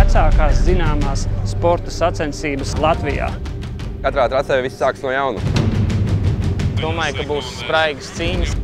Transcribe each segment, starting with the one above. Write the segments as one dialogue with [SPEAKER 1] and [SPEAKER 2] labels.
[SPEAKER 1] vecākās zināmās sporta sacensības Latvijā.
[SPEAKER 2] Katrā trasē viss sāks no jauna.
[SPEAKER 3] Domāju, ka būs spraigas cīņas.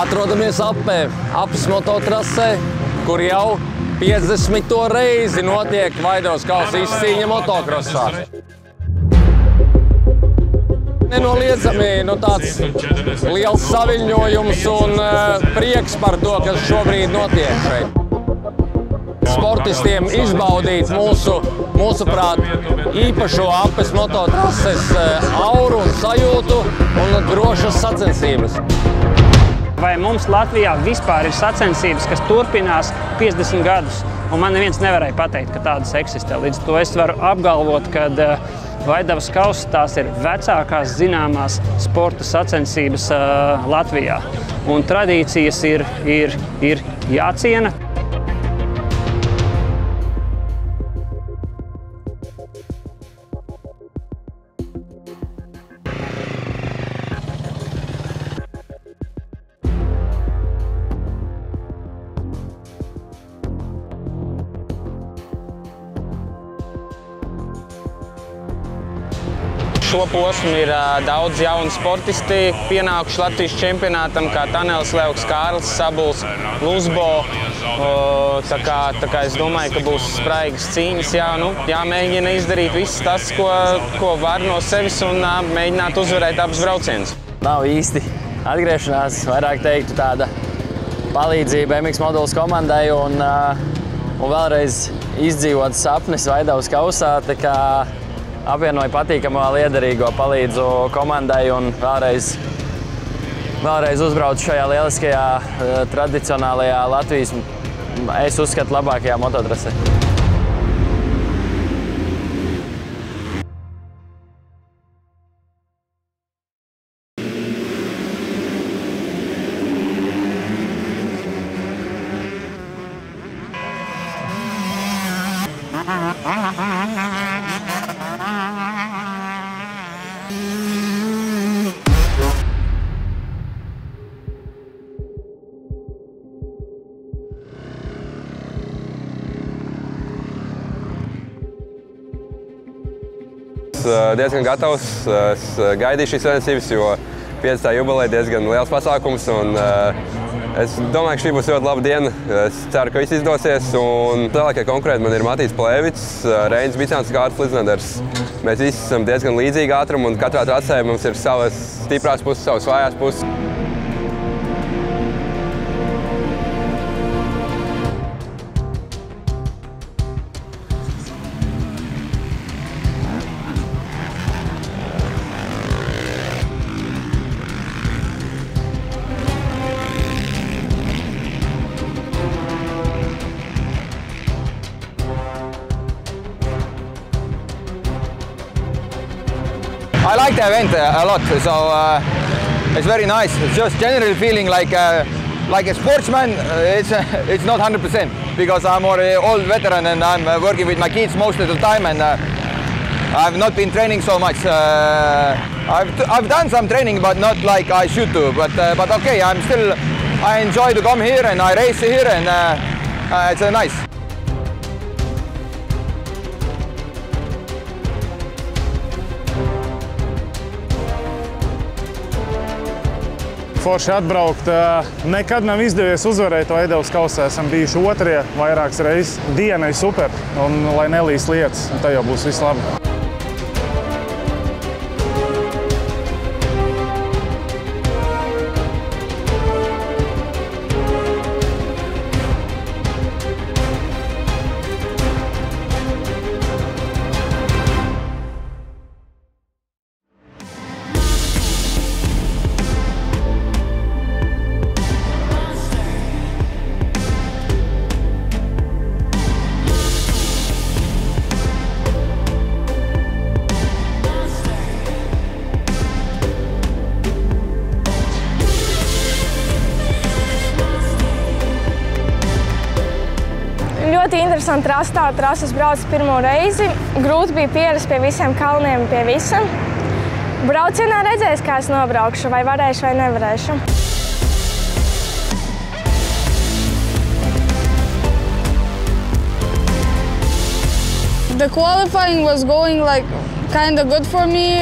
[SPEAKER 4] Atrodamies Apes mototrasē, kur jau 50. reizi notiek Vaidavas kausa izcīņa motokrosā. Nenoliedzami tāds liels saviļņojums un prieks par to, kas šobrīd notiek šeit. Sportistiem izbaudīt mūsuprāt, īpašo Apes mototrases auru un sajūtu un drošas sacensības.
[SPEAKER 1] Vai mums Latvijā vispār ir sacensības, kas turpinās 50 gadus, un man neviens nevarēja pateikt, ka tādas eksistē. Līdz to es varu apgalvot, ka Vaidavas kausa tās ir vecākās zināmās sporta sacensības Latvijā. Un tradīcijas ir jāciena.
[SPEAKER 3] Šo posmu ir daudz jauni sportisti pienākuši Latvijas čempionātam, kā Tanels, Leuks, Kārlis, Sabuls, Luzbo. Tā kā es domāju, ka būs spraigas cīņas. Jāmēģina izdarīt viss tas, ko var no sevis un mēģināt uzvarēt abus braucienus.
[SPEAKER 4] Nav īsti atgriešanās, vairāk teiktu tāda palīdzība MX Modules komandai un vēlreiz izdzīvot sapnis Vaidavas kausā. Apvienoju patīkamo liederīgo, palīdzu komandai un vēlreiz uzbraucu šajā lieliskajā, tradicionālajā Latvijas, es uzskatu, labākajā mototrasē.
[SPEAKER 2] Diezgan gatavs. Es gaidīju šīs sacensības, jo 50. jubileja diezgan liels pasākums. Es domāju, ka šī būs ļoti laba diena. Es ceru, ka viss izdosies. Lielākie konkurenti man ir Matīs Plēvics, Reinis Bicāns, Kārlis Lizneders. Mēs visi esam diezgan līdzīgi ātrumi un katrā trasē mums ir savas stiprās puses, savas vājās puses.
[SPEAKER 5] I like the event a lot, so it's very nice. It's just generally feeling like a sportsman. It's not 100% because I'm an old veteran and I'm working with my kids most of the time, and I've not been training so much. I've done some training, but not like I should do. But okay, I enjoy to come here and I race here, and it's nice.
[SPEAKER 6] Forši atbraukt. Nekad nav izdevies uzvarēt Vaidavas kausā. Esam bijuši otrie vairākas reizes. Diena ir super, un lai nelīs lietas, tad jau būs viss labi.
[SPEAKER 7] Ļoti interesanti trasa. Tā trasa es braucu pirmo reizi. Grūti bija pierast pie visiem kalniem, pie visa. Braucienā redzēs, kā es nobraukšu, vai varēšu vai nevarēšu.
[SPEAKER 8] The qualifying was going like kind of good for me.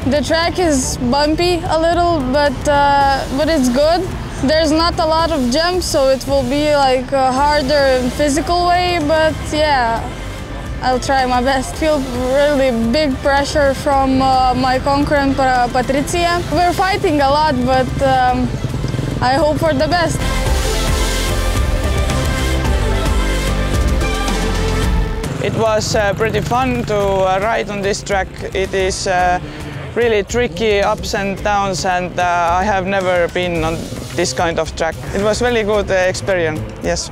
[SPEAKER 8] The track is bumpy a little, but it's good. There's not a lot of jumps, so it will be like a harder physical way, but yeah, I'll try my best. Feel really big pressure from my concurrent Patricia. We're fighting a lot, but I hope for the best.
[SPEAKER 3] It was pretty fun to ride on this track. It is really tricky, ups and downs, and I have never been on this kind of track. It was really good experience, yes.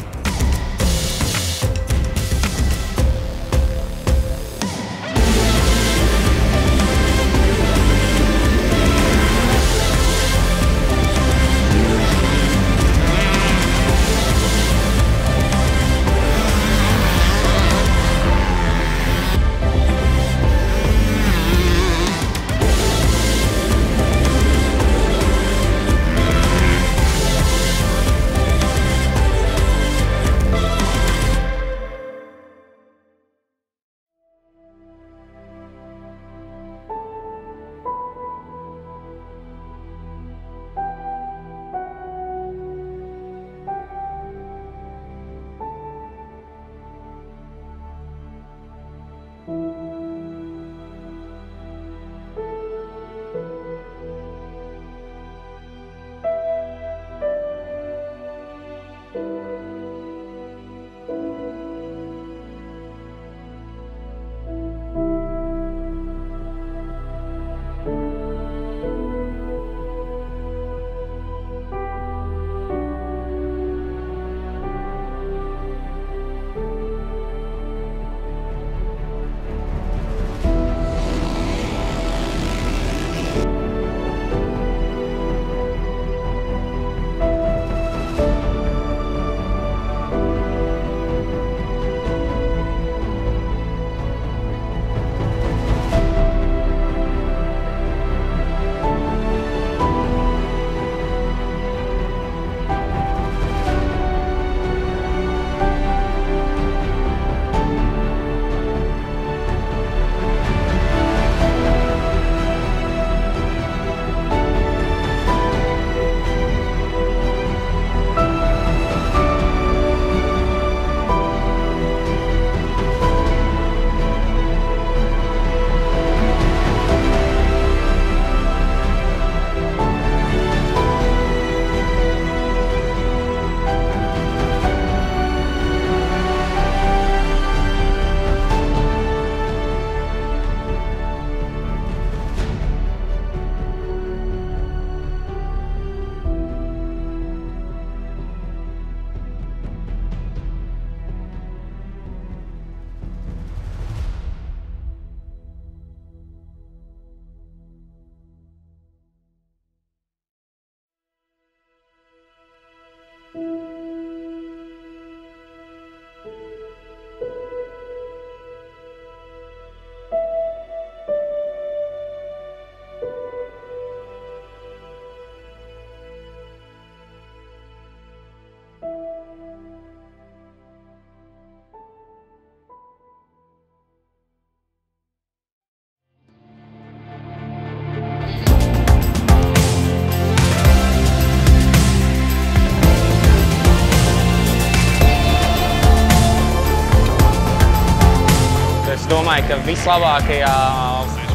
[SPEAKER 3] Es domāju, ka vislabākajā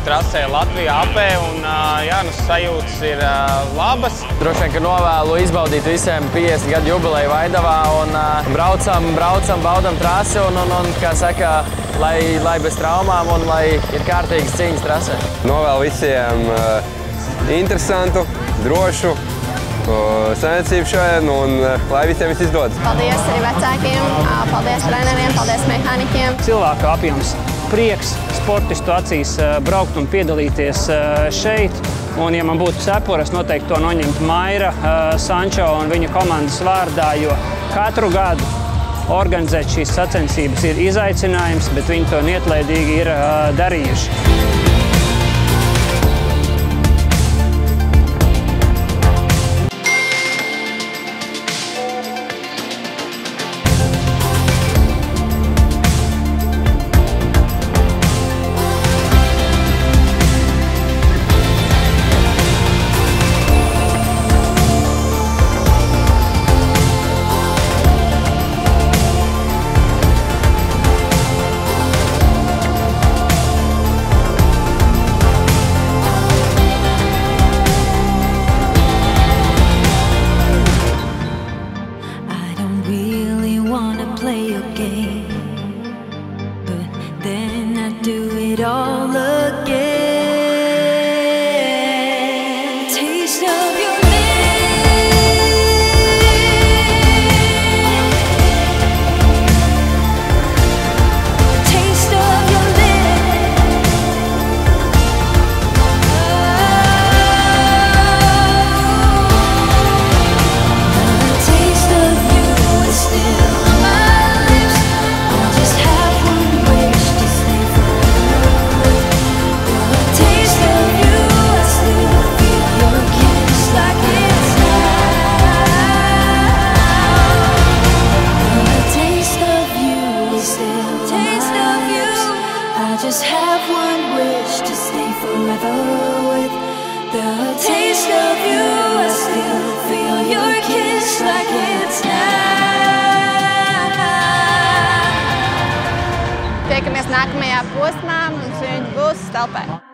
[SPEAKER 3] trasē Latvijā apē un sajūtas ir labas.
[SPEAKER 4] Droši vien, ka novēlu izbaudīt visiem 50 gadu jubileju Vaidavā un braucam, baudam trasi un kā saka, lai bez traumām un lai ir kārtīgas cīņas trasē.
[SPEAKER 2] Novēlu visiem interesantu, drošu sacensību šodien un lai visiem viss izdodas.
[SPEAKER 9] Paldies arī vecākiem, paldies treneriem, paldies mehānikiem.
[SPEAKER 1] Cilvēku apjoms, prieks, sportistu acīs braukt un piedalīties šeit. Un, ja man būtu cepura, es noteikti to noņemtu Maira, Sančo un viņa komandas vārdā, jo katru gadu organizēt šīs sacensības ir izaicinājums, bet viņi to neatlaidīgi ir darījuši.
[SPEAKER 10] Play your game, but then I do it all again. Taste of your just have one wish to stay forever with the taste of you. I still feel your kiss like it's now.
[SPEAKER 9] Tiekamies nākamajā posmā, mums viņš būs Stelpē.